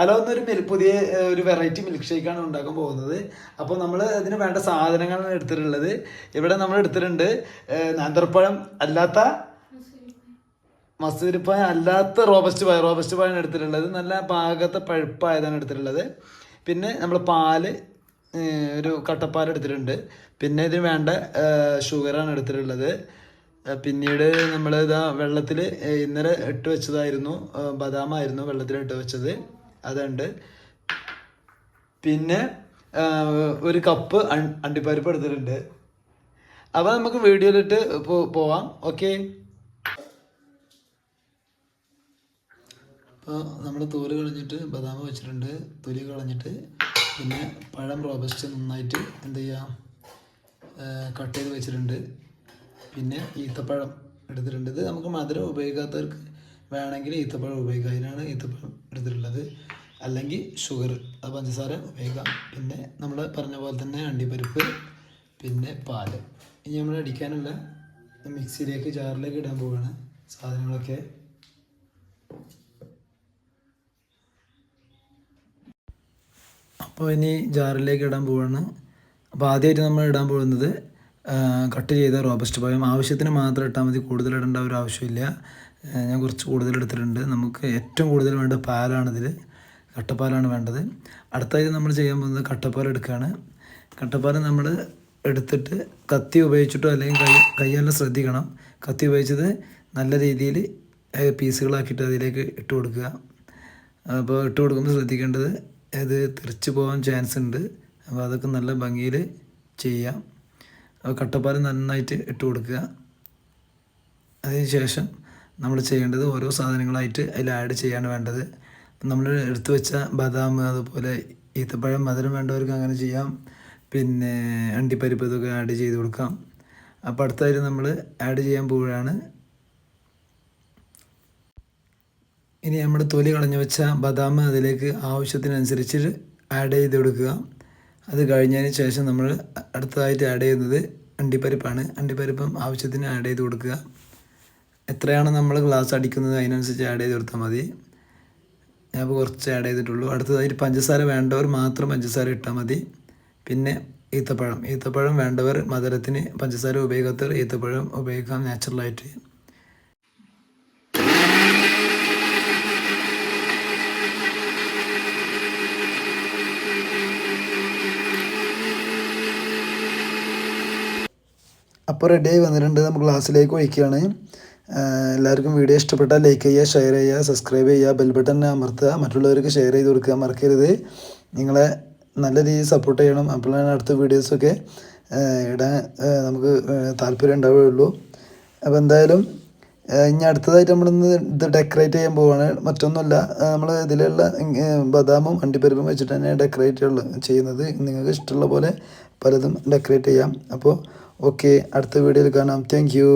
Hello എന്നൊരു പുതിയ ഒരു വെറൈറ്റി മിൽക്ക് ഷേക്കാണ് ഉണ്ടാക്കാൻ പോകുന്നത്. അപ്പോൾ നമ്മൾ അതിന് വേണ്ട സാധനങ്ങളാണ് എടുത്തിട്ടുള്ളത്. ഇവിടെ നമ്മൾ എടുത്തിട്ടുണ്ട് നേന്ത്രപ്പഴം അല്ലാത്ത, മസൂരിപ്പഴം അല്ലാത്ത റോബസ്റ്റ് പഴമാണ് എടുത്തിട്ടുള്ളത്. നല്ല പാകത്തെ പഴുപ്പായതാണ് എടുത്തിട്ടുള്ളത്. പിന്നെ നമ്മൾ പാല്, ഒരു കട്ടപ്പാൽ എടുത്തിട്ടുണ്ട്. പിന്നെ ഇതിന് വേണ്ട ഷുഗറാണ് എടുത്തിട്ടുള്ളത്. പിന്നീട് നമ്മൾ ഇതാ വെള്ളത്തിൽ ഇന്നലെ ഇട്ട് വെച്ചതായിരുന്നു, ബദാമായിരുന്നു വെള്ളത്തിൽ ഇട്ട് വെച്ചത്, അതുണ്ട്. പിന്നെ ഒരു കപ്പ് അണ്ടിപ്പരിപ്പ് എടുത്തിട്ടുണ്ട്. അപ്പോൾ നമുക്ക് വീഡിയോയിലിട്ട് പോവാം. ഓക്കെ. അപ്പോൾ നമ്മൾ തോല് കളഞ്ഞിട്ട് ബദാമ വെച്ചിട്ടുണ്ട്, തൊലി കളഞ്ഞിട്ട്. പിന്നെ പഴം റോബസ്റ്റ് നന്നായിട്ട് എന്ത് ചെയ്യാം, കട്ട് ചെയ്ത് വെച്ചിട്ടുണ്ട്. പിന്നെ ഈത്തപ്പഴം എടുത്തിട്ടുണ്ട്. ഇത് നമുക്ക് മധുരം ഉപയോഗിക്കാത്തവർക്ക് വേണമെങ്കിൽ ഈത്തപ്പഴം ഉപയോഗിക്കാം, അതിനാണ് ഈത്തപ്പഴം എടുത്തിട്ടുള്ളത്. അല്ലെങ്കിൽ ഷുഗർ, അത് പഞ്ചസാര ഉപയോഗിക്കാം. പിന്നെ നമ്മൾ പറഞ്ഞ പോലെ തന്നെ അണ്ടിപ്പരിപ്പ്, പിന്നെ പാല്. ഇനി നമ്മൾ അടിക്കാനുള്ള മിക്സിയിലേക്ക്, ജാറിലേക്ക് ഇടാൻ പോവുകയാണ് സാധനങ്ങളൊക്കെ. അപ്പോൾ ഇനി ജാറിലേക്ക് ഇടാൻ പോവുകയാണ്. അപ്പോൾ ആദ്യമായിട്ട് നമ്മൾ ഇടാൻ പോകുന്നത് കട്ട് ചെയ്ത റോബസ്റ്റ് പഴം. ആവശ്യത്തിന് മാത്രം ഇട്ടാൽ മതി, കൂടുതൽ ഇടേണ്ട ഒരു ആവശ്യമില്ല. ഞാൻ കുറച്ച് കൂടുതൽ എടുത്തിട്ടുണ്ട്. നമുക്ക് ഏറ്റവും കൂടുതൽ വേണ്ട പാലാണിതിൽ, കട്ടപ്പാലാണ് വേണ്ടത്. അടുത്തായിട്ട് നമ്മൾ ചെയ്യാൻ പോകുന്നത് കട്ടപ്പാൽ എടുക്കുകയാണ്. കട്ടപ്പാൽ നമ്മൾ എടുത്തിട്ട് കത്തി ഉപയോഗിച്ചിട്ടോ അല്ലെങ്കിൽ കൈയെല്ലാം ശ്രദ്ധിക്കണം. കത്തി ഉപയോഗിച്ചത് നല്ല രീതിയിൽ പീസുകളാക്കിയിട്ട് അതിലേക്ക് ഇട്ട് കൊടുക്കുക. അപ്പോൾ ഇട്ട് കൊടുക്കുമ്പോൾ ശ്രദ്ധിക്കേണ്ടത്, ഇത് തെറിച്ച് പോകാൻ ചാൻസ് ഉണ്ട്. അപ്പോൾ അതൊക്കെ നല്ല ഭംഗിയിൽ ചെയ്യാം. അപ്പോൾ കട്ടപ്പാൽ നന്നായിട്ട് ഇട്ട് കൊടുക്കുക. അതിന് ശേഷം നമ്മൾ ചെയ്യേണ്ടത് ഓരോ സാധനങ്ങളായിട്ട് അതിൽ ആഡ് ചെയ്യാണ് വേണ്ടത്. നമ്മൾ എടുത്തു വെച്ച ബദാം, അതുപോലെ ഈത്തപ്പഴം, മധുരം വേണ്ടവർക്ക് അങ്ങനെ ചെയ്യാം. പിന്നെ അണ്ടിപ്പരിപ്പ്, ഇതൊക്കെ ആഡ് ചെയ്ത് കൊടുക്കാം. അപ്പോൾ അടുത്തായിട്ട് നമ്മൾ ആഡ് ചെയ്യാൻ പോവുകയാണ്. ഇനി നമ്മുടെ തൊലി കളഞ്ഞു വെച്ച ബദാം അതിലേക്ക് ആവശ്യത്തിനനുസരിച്ച് ആഡ് ചെയ്ത് കൊടുക്കുക. അത് കഴിഞ്ഞതിന് ശേഷം നമ്മൾ അടുത്തതായിട്ട് ആഡ് ചെയ്യുന്നത് അണ്ടിപ്പരിപ്പാണ്. അണ്ടിപ്പരിപ്പും ആവശ്യത്തിന് ആഡ് ചെയ്ത് കൊടുക്കുക. എത്രയാണ് നമ്മൾ ഗ്ലാസ് അടിക്കുന്നത് അതിനനുസരിച്ച് ആഡ് ചെയ്ത് കൊടുത്താൽ മതി. ഞാൻ ഇപ്പോൾ കുറച്ച് ആഡ് ചെയ്തിട്ടുള്ളൂ. അടുത്തതായിട്ട് പഞ്ചസാര വേണ്ടവർ മാത്രം പഞ്ചസാര ഇട്ടാൽ മതി. പിന്നെ ഈത്തപ്പഴം വേണ്ടവർ മധുരത്തിന് പഞ്ചസാര ഉപയോഗിക്കാത്തവർ ഈത്തപ്പഴം ഉപയോഗിക്കാം നാച്ചുറലായിട്ട്. അപ്പോൾ റെഡിയായി വന്നിട്ടുണ്ട്. നമ്മൾ ഗ്ലാസ്സിലേക്ക് ഒഴിക്കുകയാണ്. എല്ലാവർക്കും വീഡിയോ ഇഷ്ടപ്പെട്ടാൽ ലൈക്ക് ചെയ്യുക, ഷെയർ ചെയ്യുക, സബ്സ്ക്രൈബ് ചെയ്യുക, ബെൽ ബട്ടൺ അമർത്തുക, മറ്റുള്ളവർക്ക് ഷെയർ ചെയ്ത് കൊടുക്കുക മറക്കരുത്. നിങ്ങളെ നല്ല രീതിയിൽ സപ്പോർട്ട് ചെയ്യണം. അപ്പോഴാണ് അടുത്ത വീഡിയോസൊക്കെ ഇടാൻ നമുക്ക് താല്പര്യം ഉണ്ടാവുകയുള്ളൂ. അപ്പോൾ എന്തായാലും ഇനി അടുത്തതായിട്ട് നമ്മളിന്ന് ഇത് ഡെക്കറേറ്റ് ചെയ്യാൻ പോവുകയാണ്. മറ്റൊന്നുമല്ല, നമ്മൾ ഇതിലുള്ള ബദാമും അണ്ടിപ്പരിപ്പും വെച്ചിട്ട് തന്നെ ഡെക്കറേറ്റ് ചെയ്യുന്നത്. നിങ്ങൾക്ക് ഇഷ്ടമുള്ള പോലെ പലതും ഡെക്കറേറ്റ് ചെയ്യാം. അപ്പോൾ ഓക്കെ, അടുത്ത വീഡിയോയിൽ കാണാം. Thank you.